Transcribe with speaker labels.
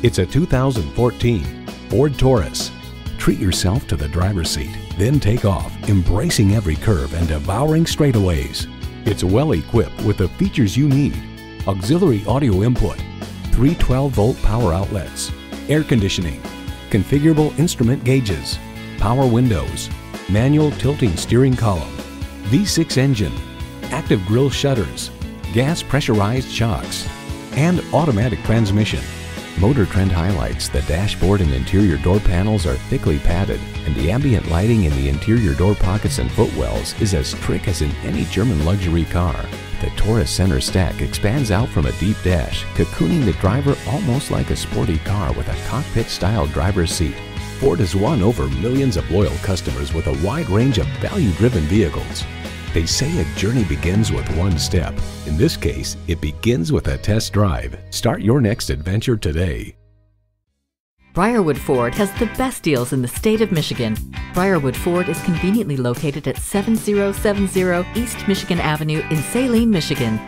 Speaker 1: It's a 2014 Ford Taurus. Treat yourself to the driver's seat, then take off, embracing every curve and devouring straightaways. It's well equipped with the features you need: auxiliary audio input, 3 12-volt power outlets, air conditioning, configurable instrument gauges, power windows, manual tilting steering column, V6 engine, active grille shutters, gas pressurized shocks, and automatic transmission. Motor Trend highlights the dashboard and interior door panels are thickly padded, and the ambient lighting in the interior door pockets and footwells is as trick as in any German luxury car. The Taurus center stack expands out from a deep dash, cocooning the driver almost like a sporty car with a cockpit-style driver's seat. Ford has won over millions of loyal customers with a wide range of value-driven vehicles. They say a journey begins with one step. In this case, it begins with a test drive. Start your next adventure today.
Speaker 2: Briarwood Ford has the best deals in the state of Michigan. Briarwood Ford is conveniently located at 7070 East Michigan Avenue in Saline, Michigan.